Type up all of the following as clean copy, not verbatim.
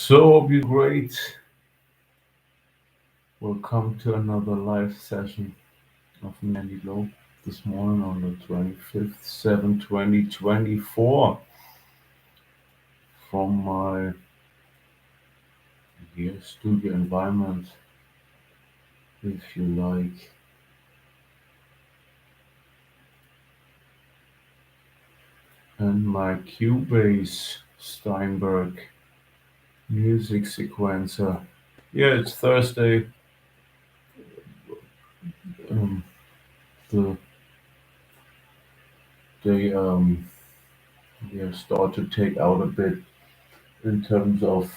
So, hope you're great. Welcome to another live session of Mandy Low this morning on the 25th, 7 2024 from my studio environment, if you like. And my Cubase Steinberg music sequencer. Yeah, it's Thursday. Um, the they start to take out a bit in terms of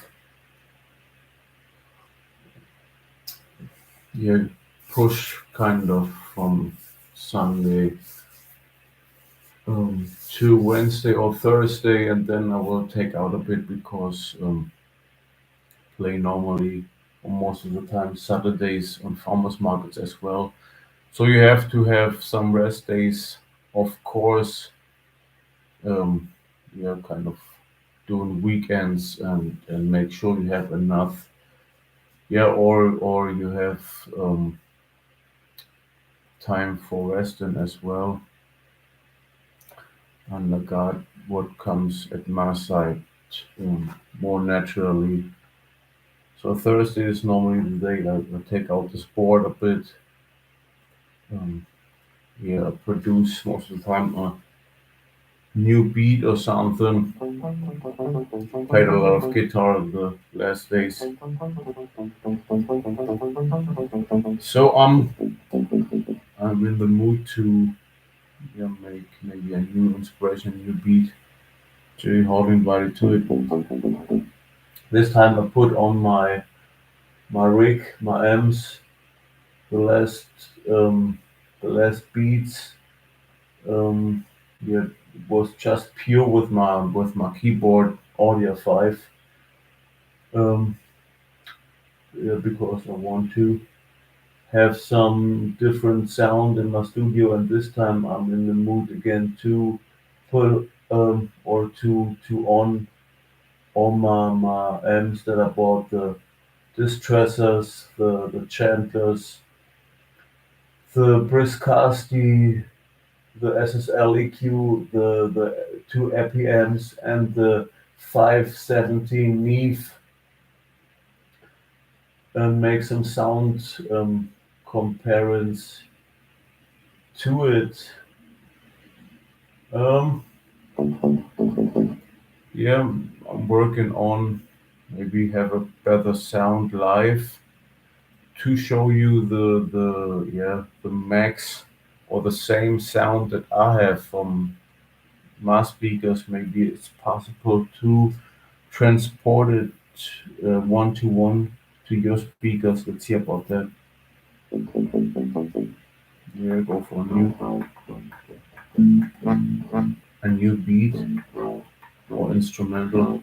yeah push kind of from Sunday to Wednesday or Thursday, and then I will take out a bit because play normally or most of the time Saturdays on farmers markets as well. So you have to have some rest days, of course. Um, kind of doing weekends and make sure you have enough. Yeah, or you have time for resting as well. And I got what comes at my side more naturally. So Thursday is normally the day that I take out the sport a bit. Um, I produce most of the time a new beat or something. Played a lot of guitar the last days. So I'm in the mood to make maybe a new inspiration, new beat. Jerry Hall invited to it. This time I put on my rig, my amps, the last um, the last beats. Um, it was just pure with my keyboard Audio 5. Um, because I want to have some different sound in my studio, and this time I'm in the mood again to put or to on all my amps that I bought, the distressors, the Chandlers, the Briscasti, the SSL EQ, the two EPMs, and the 517 Neve, and make some sound comparisons to it. Um, yeah, I'm working on maybe have a better sound live to show you the max or the same sound that I have from my speakers. Maybe it's possible to transport it one to one to your speakers. Let's see about that. Yeah, go for a new beat or instrumental.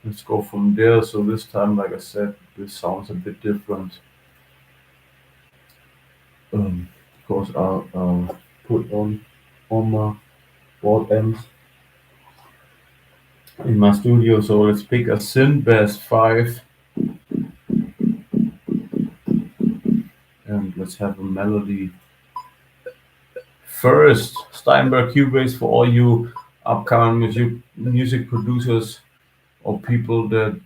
Let's go from there. So this time, like I said, this sounds a bit different. Because I'll put on my board amps in my studio. So let's pick a Synbass 5 and let's have a melody. First, Steinberg Cubase for all you upcoming music producers or people that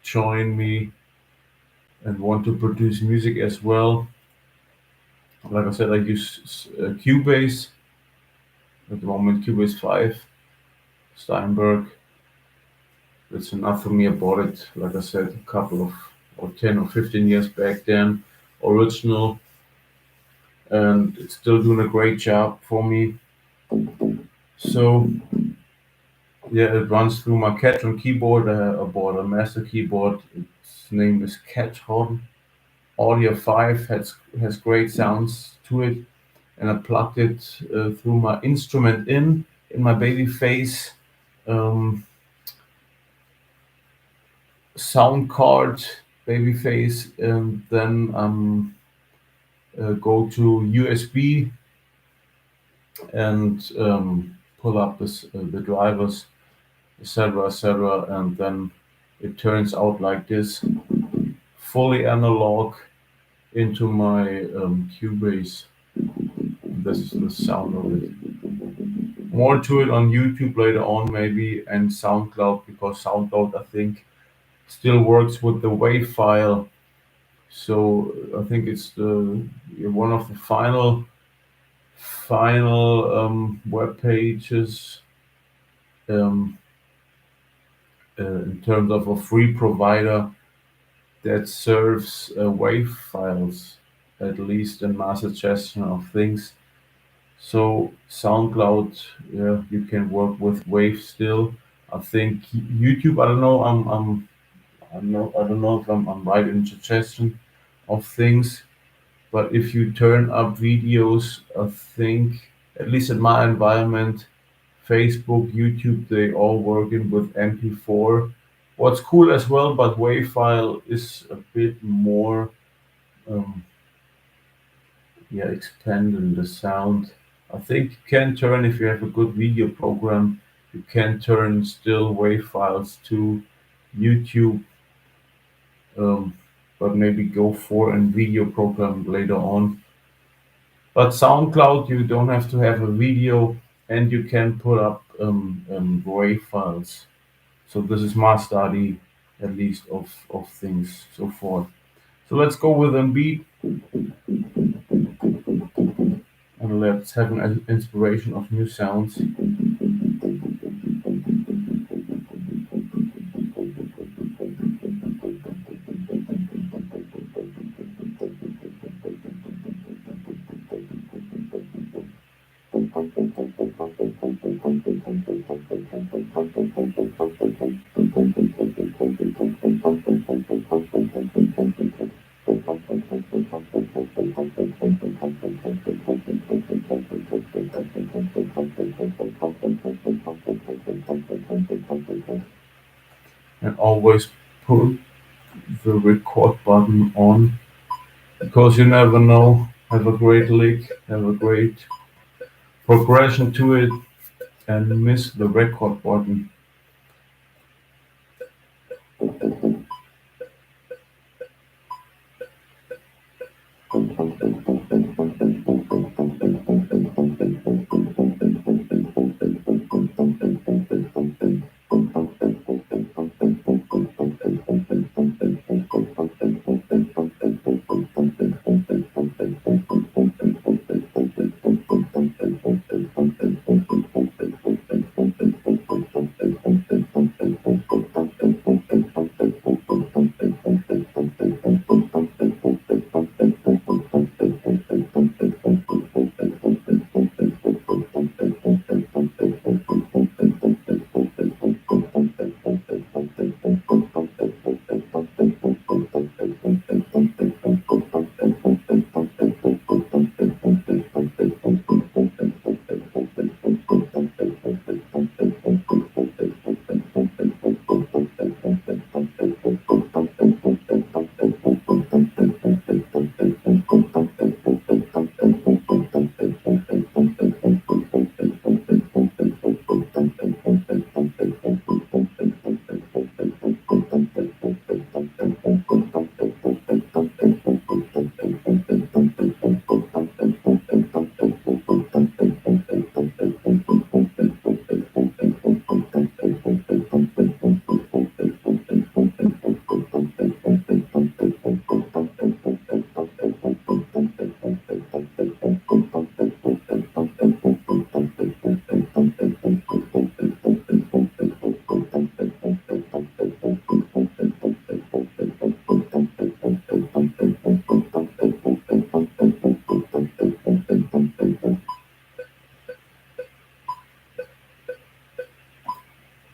join me and want to produce music as well. Like I said, I use Cubase at the moment, Cubase 5, Steinberg. It's enough for me. I bought it, like I said, a couple of or 10 or 15 years back then, original, and it's still doing a great job for me. So yeah, it runs through my Catron keyboard. I bought a master keyboard. Its name is Catron Audio 5. Has great sounds to it, and I plugged it through my instrument in my baby face. sound card, Babyface, and then go to USB and pull up the drivers, etc., etc., and then it turns out like this, fully analog into my Cubase. This is the sound of it. More to it on YouTube later on, maybe, and SoundCloud, because SoundCloud, I think, still works with the WAV file. So I think it's the one of the final web pages um, in terms of a free provider that serves WAV files, at least in my suggestion of things. So SoundCloud, yeah, you can work with WAV still. I think YouTube. I don't know. I don't know if I'm right in suggestion of things. But if you turn up videos, I think, at least in my environment, Facebook, YouTube, they all working with MP4. What's cool as well, but WAV file is a bit more, um, yeah, expanding the sound. I think you can turn, if you have a good video program, you can turn still WAV files to YouTube, um, but maybe go for a video program later on. But SoundCloud, you don't have to have a video, and you can put up WAV files. So this is my study, at least of things so forth. So let's go with a beat, and let's have an inspiration of new sounds. And always put the record button on, because you never know. Have a great lick, have a great progression to it, and miss the record button.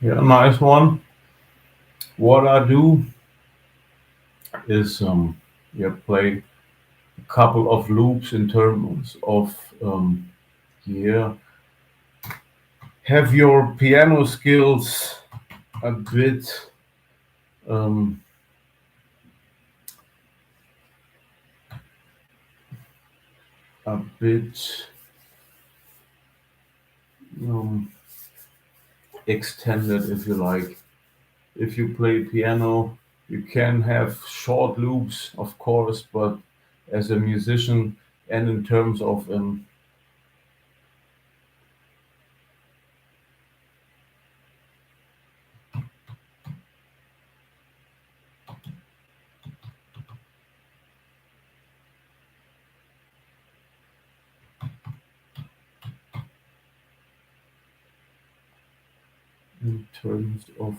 Yeah, nice one. What I do is yeah, play a couple of loops in terms of yeah, have your piano skills a bit um, a bit um, extended, if you like. If you play piano, you can have short loops, of course, but as a musician and in terms of in terms of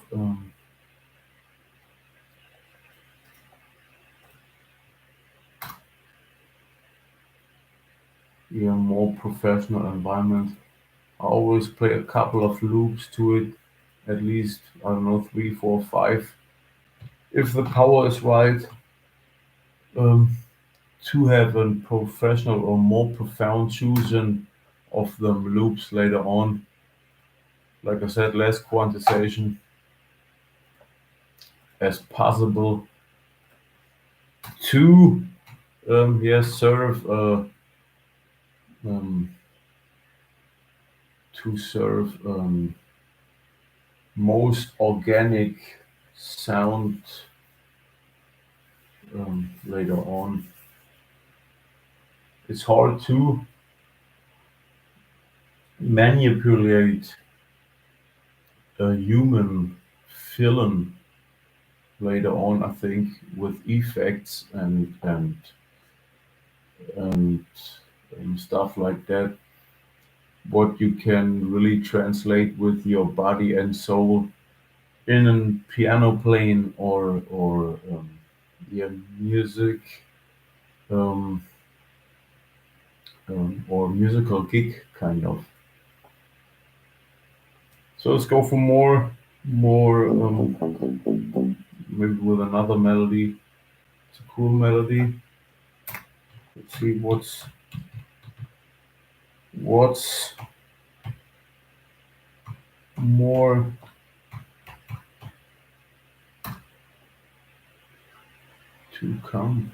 yeah, more professional environment, I always play a couple of loops to it, at least I don't know, three, four, five, if the power is right. Um, to have a professional or more profound choosing of the loops later on. Like I said, less quantization as possible to yes serve um, to serve most organic sound later on. It's hard to manipulate a human film later on. I think with effects and stuff like that, what you can really translate with your body and soul in a piano playing or yeah, music um, or musical gig kind of. So let's go for more maybe with another melody. It's a cool melody. Let's see what's more to come.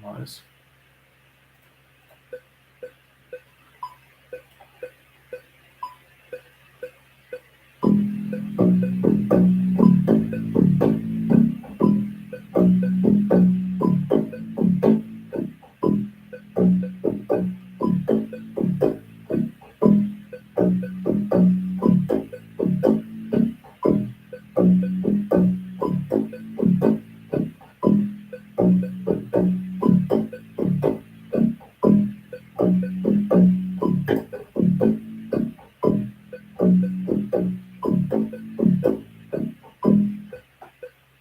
Nice.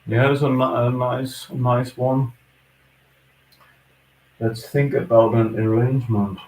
Yeah, it's a nice one. Let's think about an arrangement.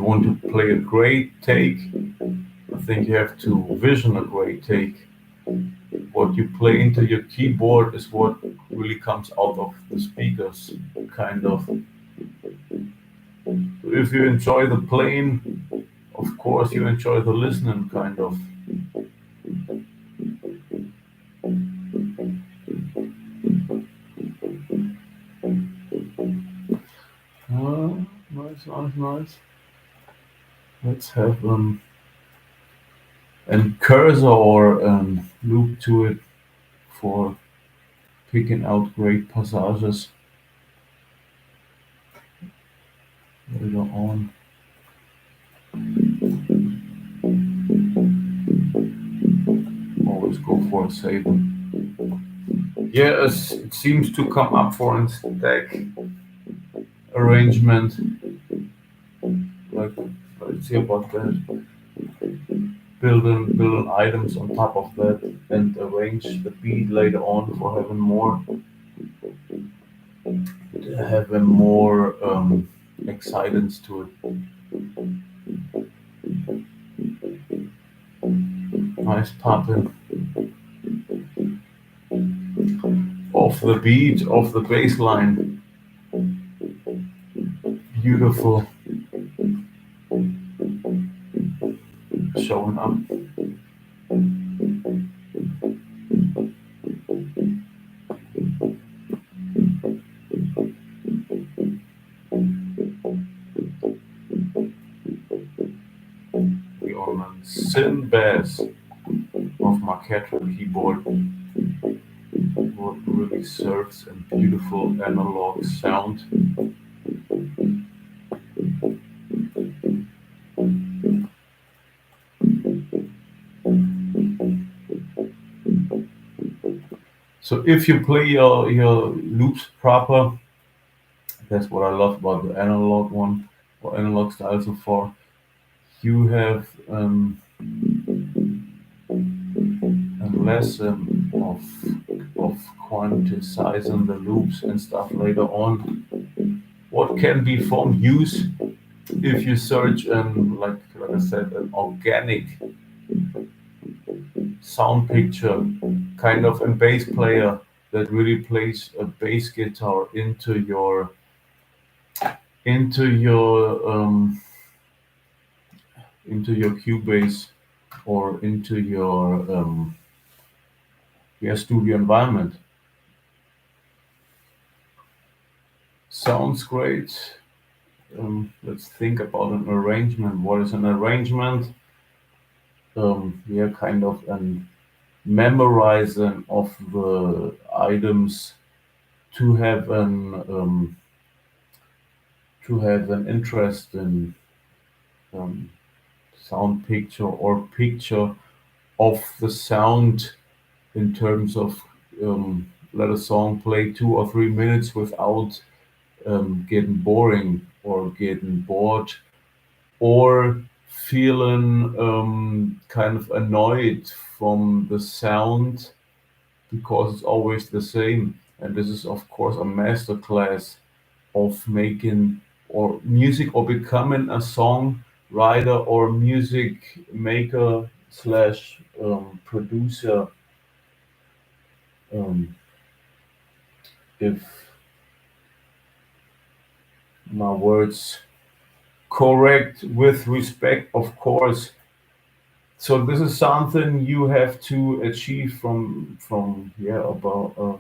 want to play a great take, I think you have to vision a great take. What you play into your keyboard is what really comes out of the speakers, kind of. If you enjoy the playing, of course you enjoy the listening, kind of. Nice, nice, nice. Let's have and cursor or loop to it for picking out great passages later on. Always go for a save. Yes, it seems to come up for a stack arrangement. Like, let's see about that. Building items on top of that and arrange the beat later on for having more excitance to it. Nice popping off the beat, off the bass line. Beautiful. Showing up. The on synth bass of my Marquetra keyboard, what really serves a beautiful analog sound. So if you play your loops proper, that's what I love about the analog one or analog style so far. You have a lesson of quantizing the loops and stuff later on. What can be from use if you search like I said, an organic sound picture, kind of a bass player that really plays a bass guitar into your Cubase or into your studio environment. Sounds great. Let's think about an arrangement. What is an arrangement? Kind of an memorizing of the items to have an interest in um, sound picture or picture of the sound in terms of let a song play 2 or 3 minutes without getting boring or getting bored or feeling kind of annoyed from the sound because it's always the same. And this is, of course, a masterclass of making or music or becoming a song writer or music maker slash producer. Um, if my words correct with respect, of course. So this is something you have to achieve from about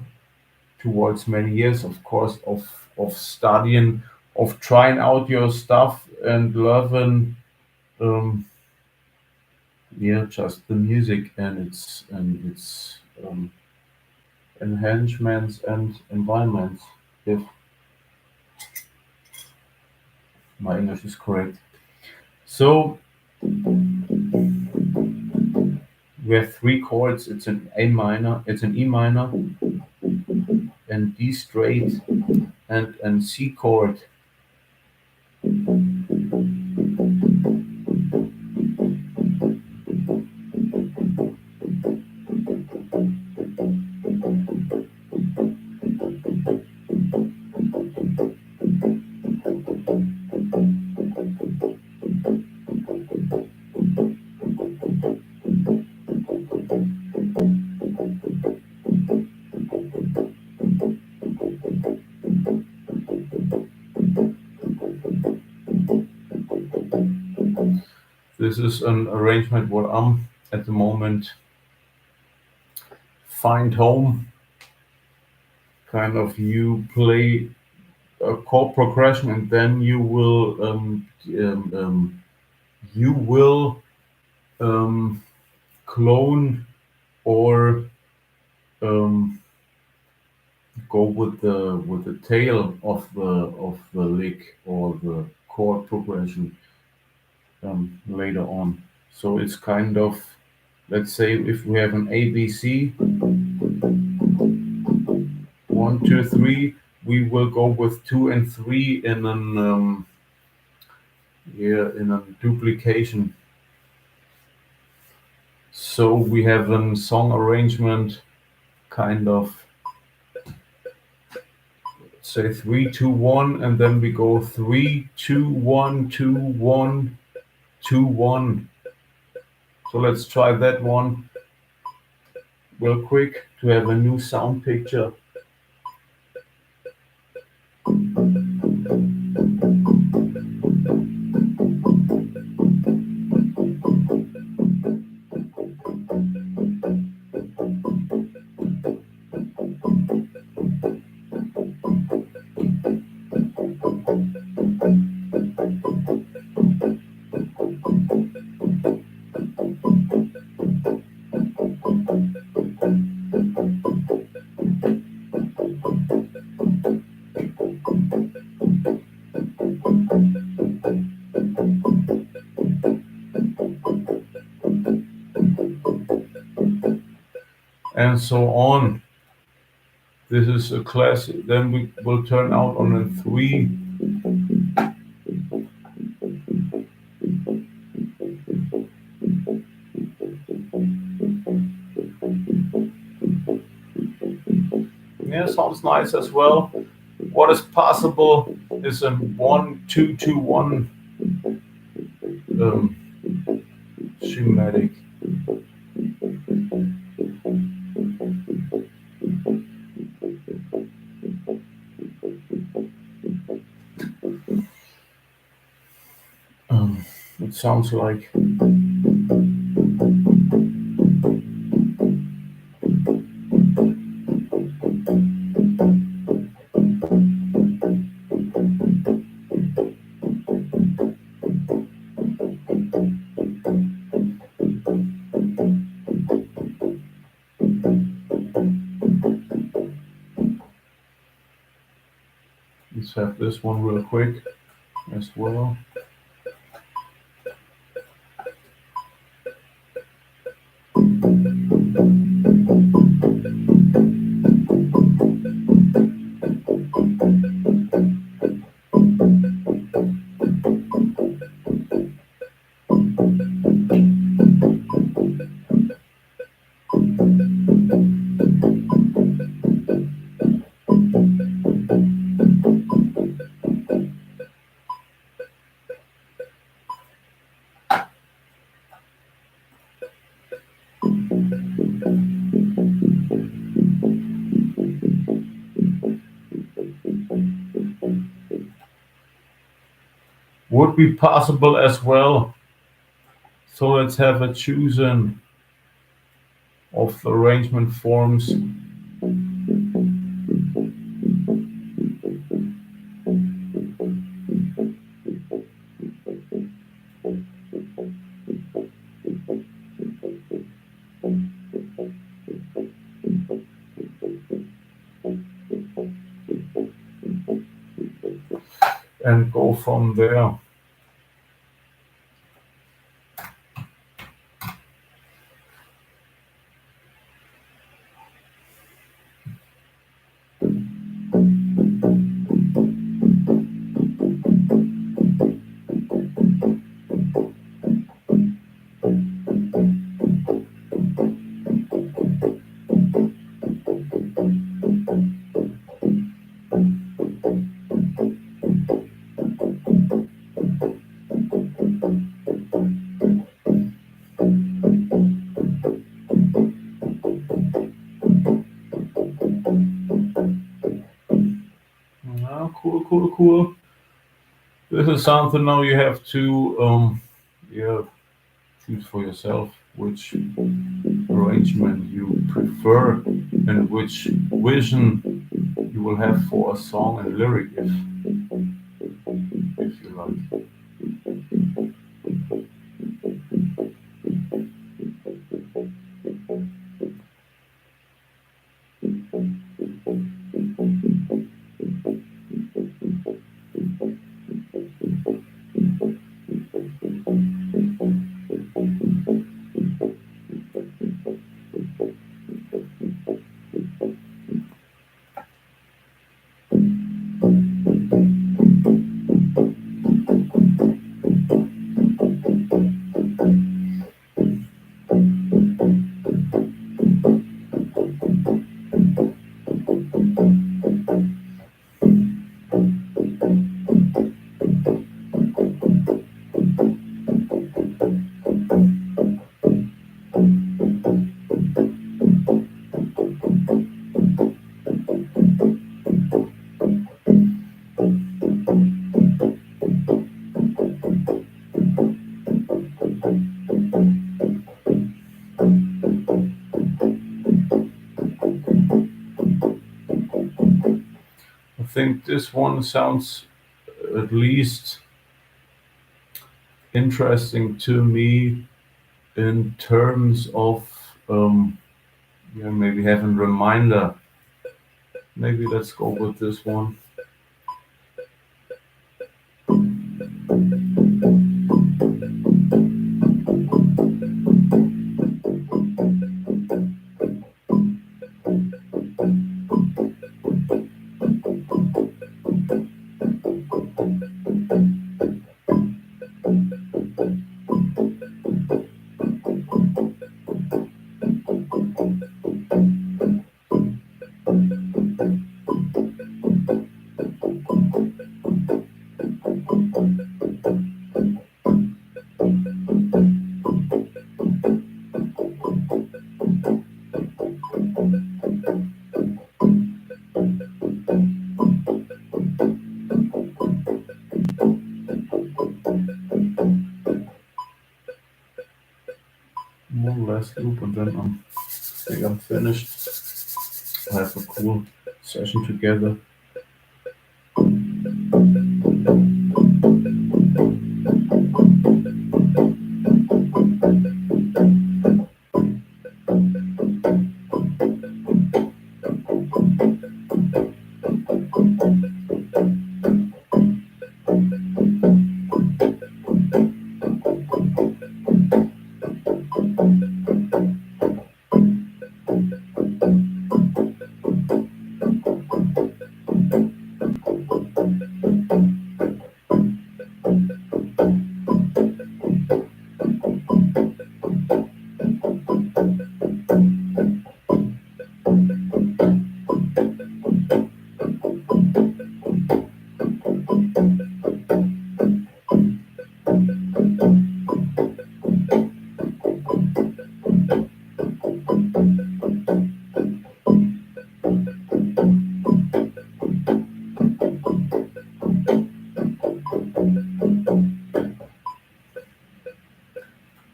towards many years, of course, of studying, of trying out your stuff and loving, um, just the music and its enhancements and environments. If my English is correct. So we have three chords. It's an A minor, it's an E minor, and D straight, and C chord. This is an arrangement what I'm at the moment find home. Kind of you play a chord progression and then you will um, clone or um, go with the tail of the lick or the chord progression later on. So it's kind of, let's say if we have an ABC 1, 2, 3, we will go with 2 and 3 in an in a duplication. So we have a song arrangement kind of say 3, 2, 1, and then we go 3, 2, 1, 2, 1, 2, 1. So let's try that one real quick to have a new sound picture. And so on. This is a classic. Then we will turn out on a 3. Yeah, sounds nice as well. What is possible is a 1, 2, 2, 1 schematic. It sounds like let's have this one real quick as well. Would be possible as well. So let's have a choosing of the arrangement forms. And go from there. Cool. This is something now you have to yeah, choose for yourself which arrangement you prefer and which vision you will have for a song and lyric if you like. I think this one sounds at least interesting to me in terms of maybe having reminder. Maybe let's go with this one. One last loop and then I think I'm finished. I have a cool session together.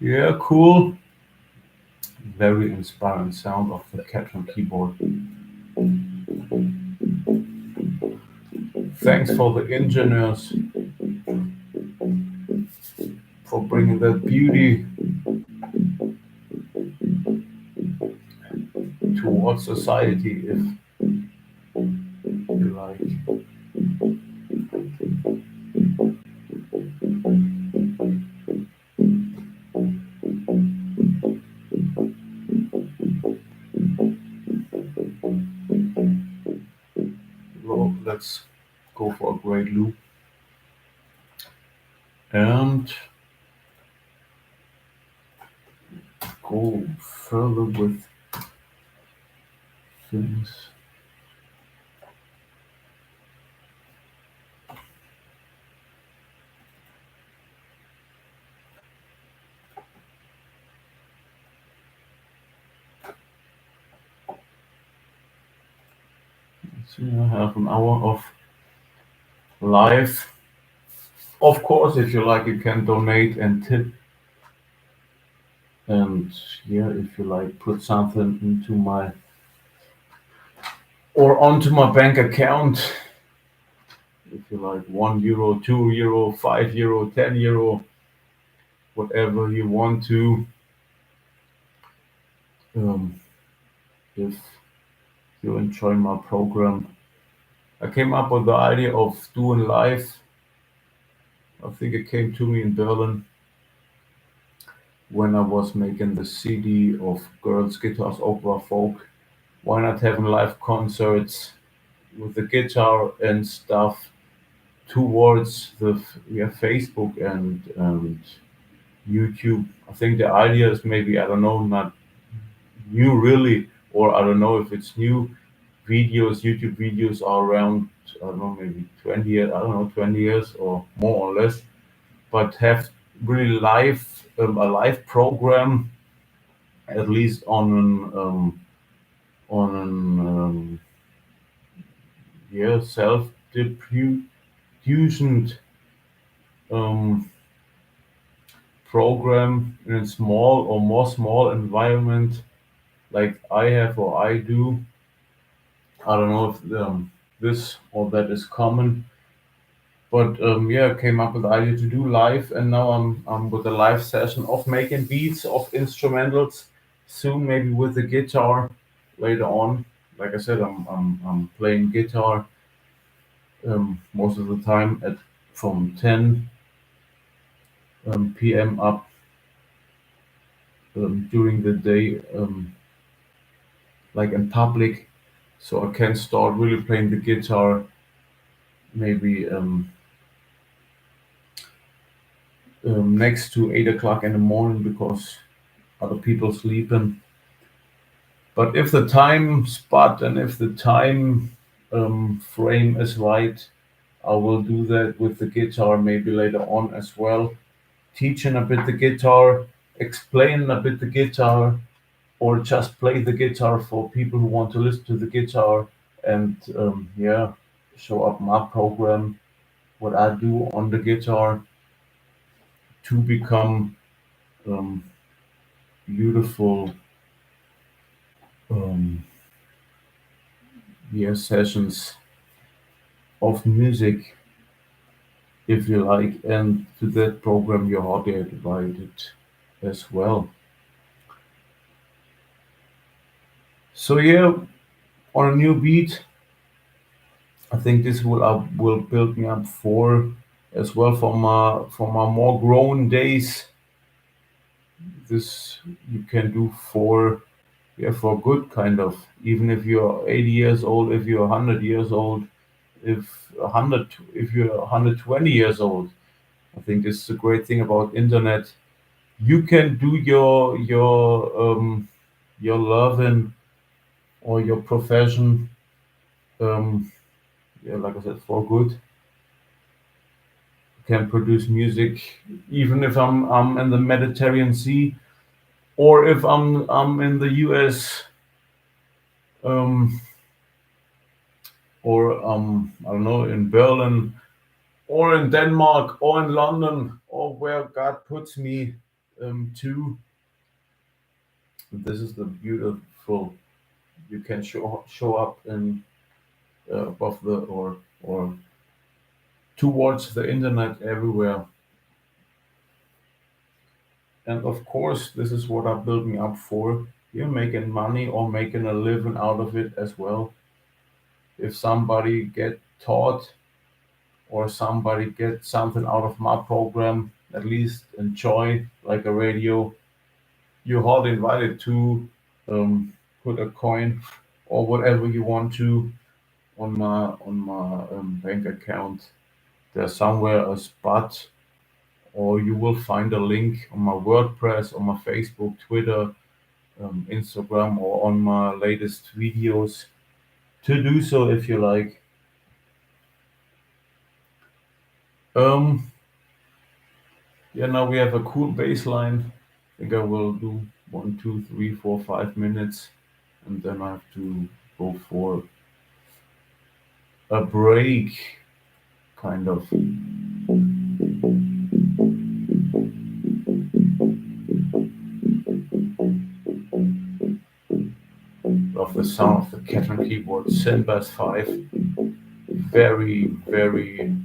Yeah, cool. Very inspiring sound of the Catron keyboard. Thanks for the engineers for bringing that beauty towards society, if you like. Well, let's go for a great loop and go further with things. So I have an hour of live. Of course, if you like, you can donate and tip And yeah, if you like, put something into my or onto my bank account, if you like, €1, €2, €5, €10, whatever you want to. Um, if you enjoy my program, I came up with the idea of doing live. I think it came to me in Berlin when I was making the CD of Girls, Guitars, Opera, Folk. Why not having live concerts with the guitar and stuff towards the Facebook and YouTube? I think the idea is maybe, I don't know, not new really, or I don't know if it's new. Videos, YouTube videos are around, I don't know, maybe 20 years, I don't know, 20 years or more or less, but have really a live program, at least on an yeah, self-diffusion um, program in a small or more small environment like I have or I do. I don't know if this or that is common, but yeah, I came up with the idea to do live, and now I'm with a live session of making beats of instrumentals. Soon, maybe with the guitar later on. Like I said, I'm playing guitar most of the time at from 10 p.m. up during the day, like in public, so I can start really playing the guitar maybe next to 8 o'clock in the morning because other people sleeping. But if the time spot and if the time frame is right, I will do that with the guitar maybe later on as well. Teaching a bit the guitar, explaining a bit the guitar, or just play the guitar for people who want to listen to the guitar and yeah, show up my program, what I do on the guitar to become um, beautiful um, yeah, sessions of music, if you like, and to that program you're hardly invited as well. So yeah, on a new beat, I think this will build me up for as well for my more grown days. This you can do for yeah, for good kind of, even if you're 80 years old, if you're 100 years old, if you're 120 years old. I think this is a great thing about internet. You can do your loving or your profession, um, yeah, like I said, for good. Can produce music even if I'm in the Mediterranean Sea, or if I'm in the US, um, or I don't know, in Berlin or in Denmark or in London or where God puts me to. This is the beautiful. You can show up in above the or towards the internet everywhere. And of course, this is what I'm building up for. You're making money or making a living out of it as well. If somebody get taught or somebody get something out of my program, at least enjoy like a radio, you're hardly invited to put a coin or whatever you want to on my bank account. There's somewhere a spot, or you will find a link on my WordPress, on my Facebook, Twitter, Instagram, or on my latest videos to do so if you like. Um, yeah, now we have a cool baseline. I think I will do 1, 2, 3, 4, 5 minutes, and then I have to go for a break, kind of. love the sound of the Ketron keyboard. Synbass 5, very, very.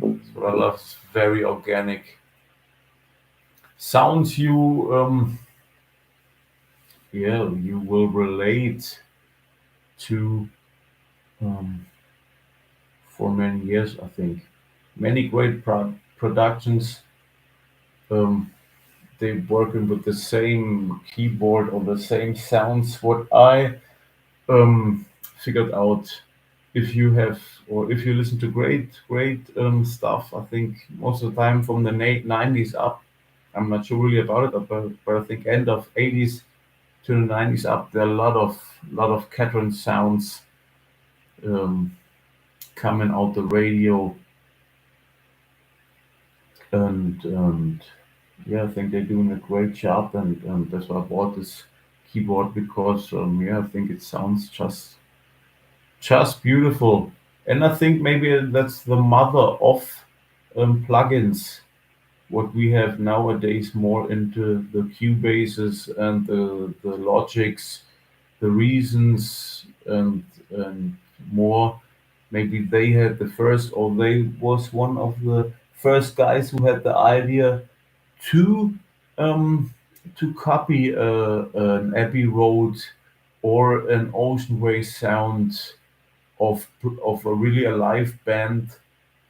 That's what I love. It's very organic. Sounds you will relate to um, for many years, I think. Many great productions, um, they working with the same keyboard or the same sounds. What I um, figured out, if you have or if you listen to great stuff, I think most of the time from the 90s up, I'm not sure really about it, but I think end of 80s to the 90s up, there are a lot of Catron sounds um, coming out the radio, and yeah, I think they're doing a great job, and that's why I bought this keyboard because yeah, I think it sounds just beautiful, and I think maybe that's the mother of plugins. What we have nowadays more into the Cubases and the Logics, the Reasons, and more. Maybe they had the first, or they was one of the first guys who had the idea to um, to copy an Abbey Road or an Ocean Way sound of a really a live band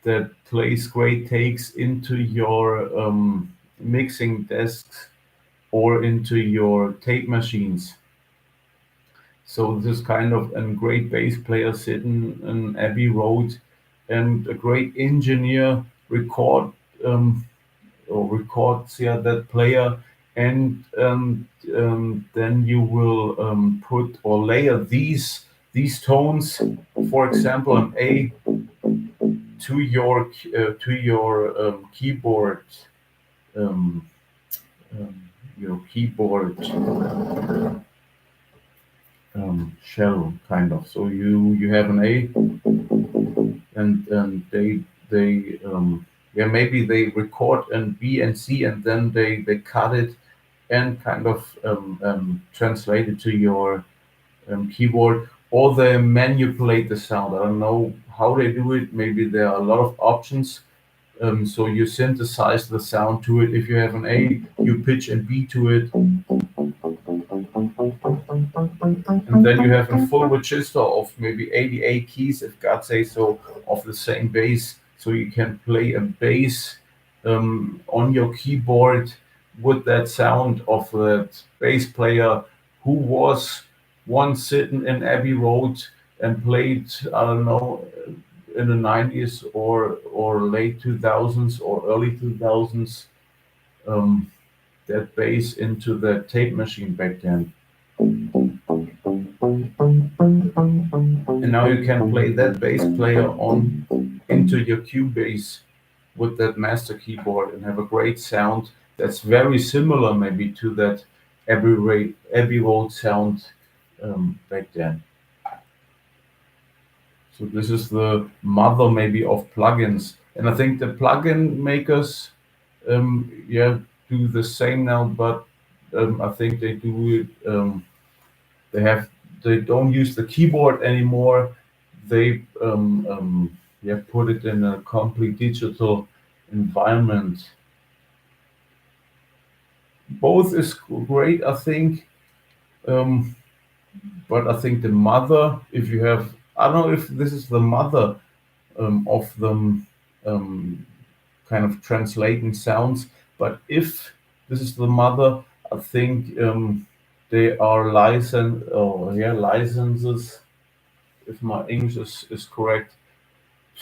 that plays great takes into your mixing desks or into your tape machines. So this is kind of a great bass player sitting in Abbey Road and a great engineer um, records that player, and then you will put or layer these tones, for example, an A to your keyboard, um, um, your keyboard shell, kind of. So you have an A, and they yeah, maybe they record an B and C, and then they cut it and kind of translate it to your keyboard, or they manipulate the sound. I don't know how they do it. Maybe there are a lot of options. So you synthesize the sound to it. If you have an A, you pitch and B to it, and then you have a full register of maybe 88 keys, if God say so, of the same bass. So you can play a bass on your keyboard with that sound of that bass player who was once sitting in Abbey Road and played, I don't know, in the 90s or late 2000s or early 2000s, um, that bass into the tape machine back then. And now you can play that bass player on into your Cubase with that master keyboard and have a great sound that's very similar maybe to that Abbey Road sound back then. So this is the mother maybe of plugins, and I think the plugin makers, yeah, do the same now, but I think they do it. They have they don't use the keyboard anymore. They yeah, put it in a complete digital environment. Both is great, I think. Um, but I think the mother, if you have, I don't know if this is the mother of them um, kind of translating sounds, but if this is the mother, I think they are licenses, if my English is correct,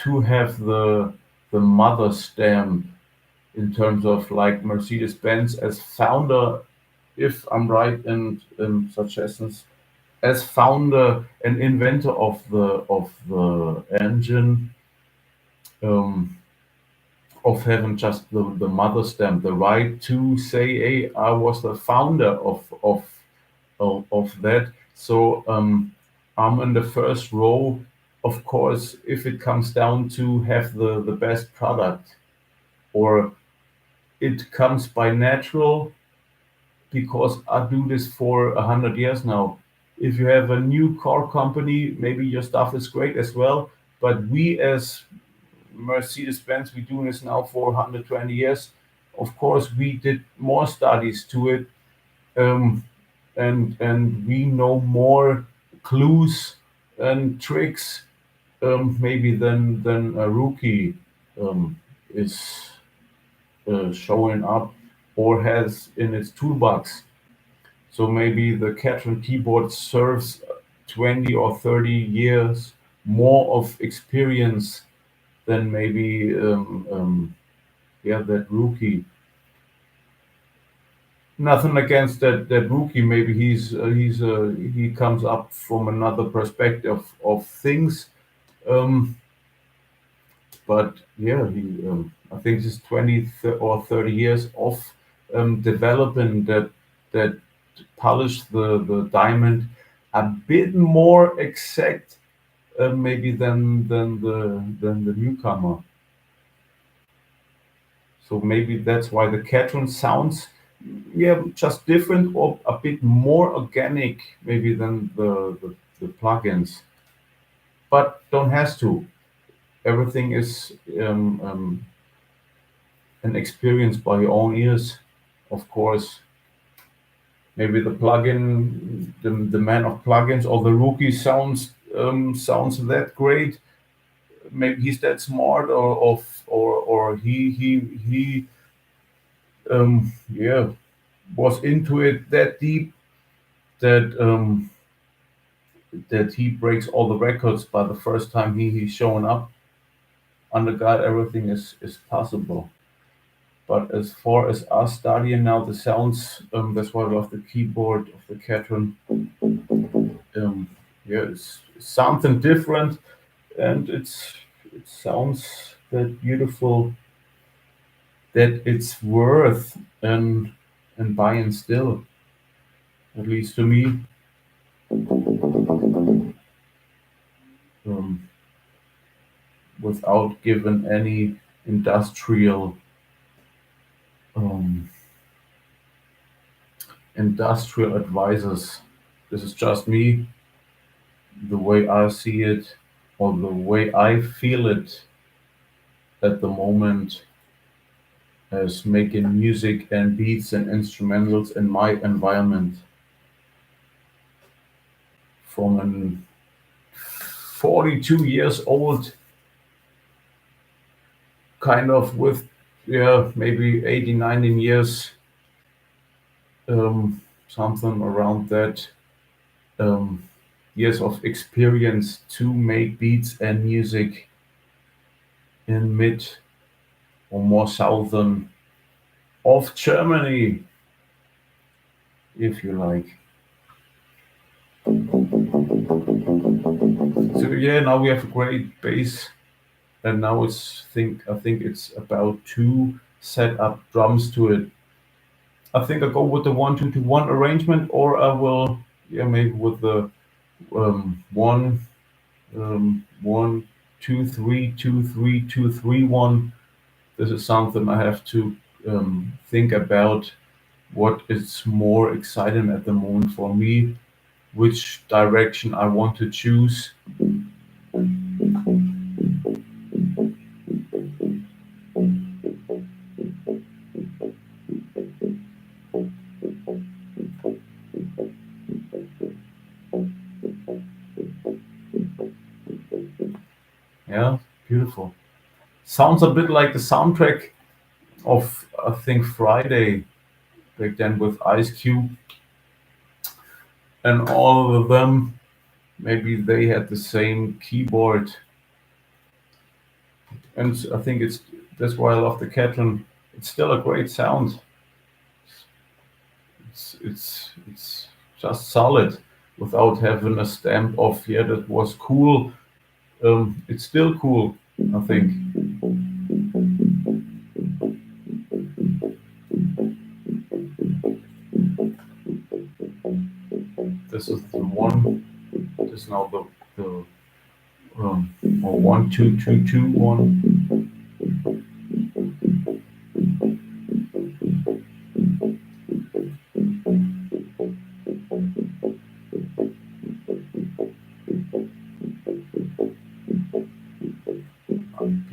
to have the mother stamp in terms of like Mercedes-Benz as founder, if I'm right in such essence, as founder and inventor of the engine, um, of having just the mother stamp, the right to say, hey, I was the founder of that. So I'm in the first row. Of course, if it comes down to have the best product, or it comes by natural because I do this for 100 years now. If you have a new car company, maybe your stuff is great as well. But we as Mercedes-Benz, we're doing this now for 120 years. Of course, we did more studies to it, um, and we know more clues and tricks, maybe than a rookie is showing up or has in its toolbox. So maybe the Catron keyboard serves 20 or 30 years more of experience than maybe yeah, that rookie. Nothing against that rookie. Maybe he comes up from another perspective of things. Um, but yeah, I think this or 30 years of developing that polish the diamond a bit more exact, maybe than the newcomer. So maybe that's why the Catron sounds, yeah, just different or a bit more organic maybe than the plugins, but don't has to. Everything is an experience by your own ears, of course. Maybe the plugin, the man of plugins or the rookie sounds that great. Maybe he's that smart, or he yeah, was into it that deep that that he breaks all the records by the first time he's showing up. Under God, everything is possible. But as far as us studying now the sounds, that's why I love the keyboard of the Catron. Yeah, it's something different, and it sounds that beautiful that it's worth and buying still, at least to me. Um, Without giving any industrial um, industrial advisors. This is just me, the way I see it, or the way I feel it at the moment, as making music and beats and instrumentals in my environment from an 42 years old, kind of with, yeah, maybe 18, 19 years, something around that, um, years of experience to make beats and music in mid or more southern of Germany, if you like. So yeah, now we have a great bass, and now I think it's about to set up drums to it. I think I go with the 1-2-2-1 arrangement, or I will, yeah, maybe with the 1-1-2-3-2-3-2-3-1. This is something I have to think about. What is more exciting at the moment for me? Which direction I want to choose? Yeah, beautiful. Sounds a bit like the soundtrack of, I think, Friday back then with Ice Cube and all of them. Maybe they had the same keyboard, and I think that's why I love the Catron. It's still a great sound. It's just solid without having a stamp of, yeah, that was cool. It's still cool, I think. This is the one. This is now the or 1-2-2-2-1.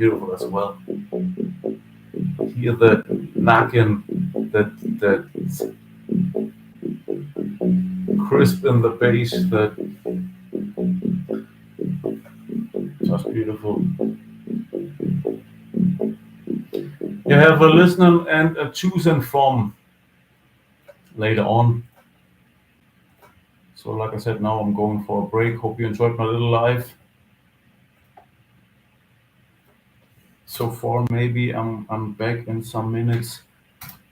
beautiful as well. Hear the knocking, that crisp in the bass, that just beautiful. You have a listen and a choosing from later on. So, like I said, now I'm going for a break. Hope you enjoyed my little live. So far, maybe I'm back in some minutes,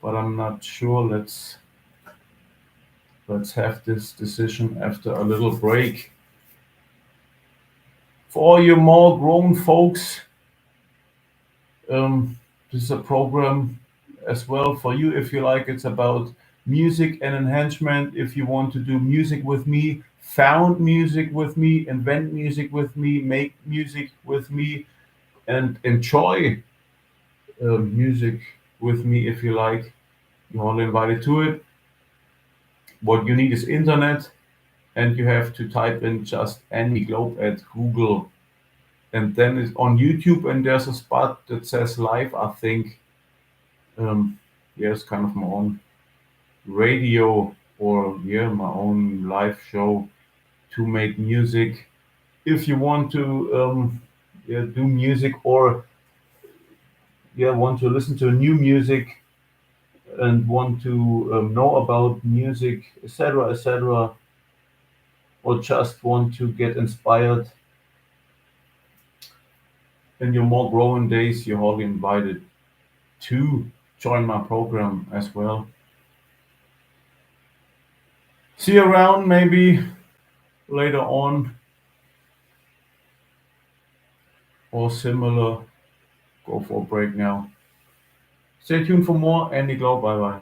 but I'm not sure. Let's have this decision after a little break. For all you more grown folks, this is a program as well for you if you like. It's about music and enhancement. If you want to do music with me, found music with me, invent music with me, make music with me, and enjoy music with me if you like, you're all invited to it. What you need is internet, and you have to type in just Andy Globe at Google, and then it's on YouTube, and there's a spot that says live, I think. Um, yeah, it's kind of my own radio, or yeah, my own live show to make music. If you want to yeah, do music, or yeah, want to listen to new music and want to know about music, etc., etc., or just want to get inspired in your more growing days, you're all invited to join my program as well. See you around maybe later on or similar. Go for a break now. Stay tuned for more. Andy Glow. Bye bye.